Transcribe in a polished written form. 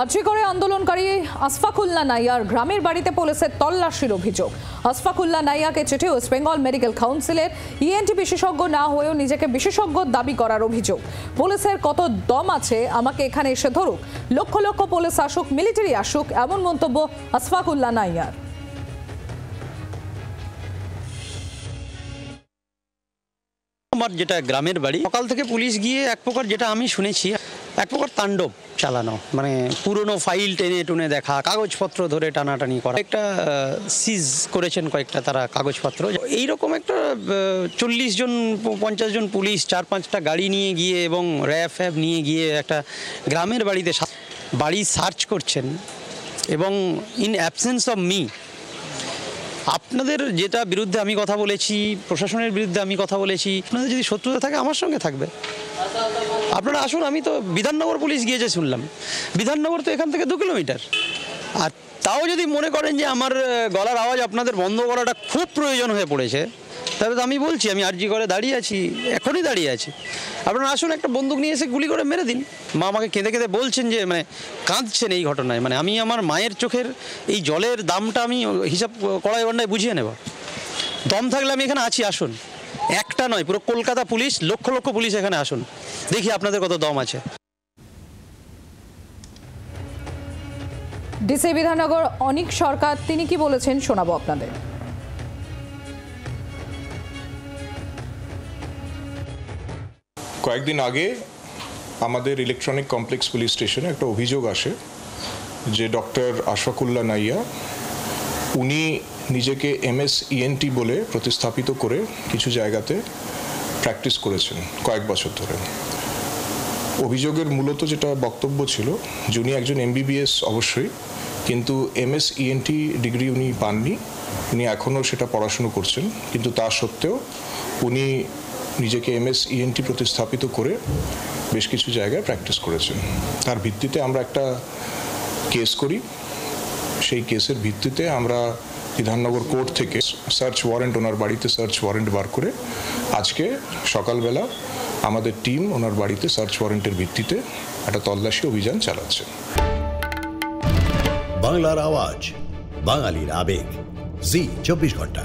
আরজিকরে আন্দোলনকারী আশফাকুল্লাহ নাইয়ার গ্রামের বাড়িতে পুলিশের তল্লাশির অভিযোগ। আশফাকুল্লাহ নাইয়াকে চিঠি ওয়েস্ট বেঙ্গল মেডিকেল কাউন্সিলের ইএনটি বিশেষজ্ঞ না হয়েও নিজেকে বিশেষজ্ঞ দাবি করার অভিযোগ। পুলিশের কত দম আছে আমাকে এখানে এসে ধরুক, লক্ষ লক্ষ পুলিশ আসুক, মিলিটারি আসুক, এমন মন্তব্য আশফাকুল্লাহ নাইয়ার। আমার যেটা গ্রামের বাড়ি, সকাল থেকে পুলিশ গিয়ে এক প্রকার, যেটা আমি শুনেছি, এক প্রকার তাণ্ডব চালানো, মানে পুরনো ফাইল টেনে টুনে দেখা, কাগজপত্র ধরে টানাটানি করা। একটা সিজ করেছেন কয়েকটা তারা কাগজপত্র। এইরকম একটা 40 জন 50 জন পুলিশ 4-5টা গাড়ি নিয়ে গিয়ে এবং র্যাব নিয়ে গিয়ে একটা গ্রামের বাড়িতে বাড়ি সার্চ করছেন এবং ইন অ্যাবসেন্স অফ মি। আপনাদের যেটা বিরুদ্ধে আমি কথা বলেছি, প্রশাসনের বিরুদ্ধে আমি কথা বলেছি, আপনাদের যদি শত্রুতা থাকে আমার সঙ্গে থাকবে, আপনারা আসুন। আমি তো বিধাননগর পুলিশ গিয়েছে শুনলাম, বিধাননগর তো এখান থেকে 2 কিলোমিটার। আর তাও যদি মনে করেন যে আমার গলার আওয়াজ আপনাদের বন্ধ করাটা খুব প্রয়োজন হয়ে পড়েছে, তাহলে তো আমি বলছি, আমি আরজিকরে দাঁড়িয়ে আছি, এখনই দাঁড়িয়ে আছি। আপনারা আসুন, একটা বন্দুক নিয়ে এসে গুলি করে মেরে দিন। মা আমাকে কেঁদে কেঁদে বলছেন যে, মানে কাঁদছেন এই ঘটনায়, মানে আমি আমার মায়ের চোখের এই জলের দামটা আমি হিসাব কড়াই গন্ডায় বুঝিয়ে নেব। দম থাকলে আমি এখানে আছি, আসুন। একটা নয়, পুরো কলকাতা পুলিশ, লক্ষ লক্ষ পুলিশ এখানে আসুন, দেখি আপনাদের কত দম আছে। ডিসি বিধাননগর অনিক সরকার তিনি কি বলেছেন শোনাবো আপনাদের। কয়েকদিন আগে আমাদের ইলেকট্রনিক কমপ্লেক্স পুলিশ স্টেশনে একটা অভিযোগ আসে যে ডক্টর আশফাকুল্লাহ নাইয়া উনি নিজেকে MS ENT বলে প্রতিস্থাপিত করে কিছু জায়গাতে প্র্যাকটিস করেছেন কয়েক বছর ধরে। অভিযোগের মূলত যেটা বক্তব্য ছিল যে উনি একজন MBBS অবশ্যই, কিন্তু MS ENT ডিগ্রি উনি পাননি, উনি এখনও সেটা পড়াশুনো করছেন, কিন্তু তা সত্ত্বেও উনি নিজেকে MS ENT প্রতিস্থাপিত করে বেশ কিছু জায়গায় প্র্যাকটিস করেছেন। তার ভিত্তিতে আমরা একটা কেস করি, সেই কেসের ভিত্তিতে আমরা বিধাননগর কোর্ট থেকে সার্চ ওয়ারেন্ট, ওনার বাড়িতে সার্চ ওয়ারেন্ট বার করে আজকে সকালবেলা আমাদের টিম ওনার বাড়িতে সার্চ ওয়ারেন্টের ভিত্তিতে একটা তল্লাশি অভিযান চালাচ্ছে। বাংলার আওয়াজ, বাঙালির আবেগ, জি 24 ঘন্টা।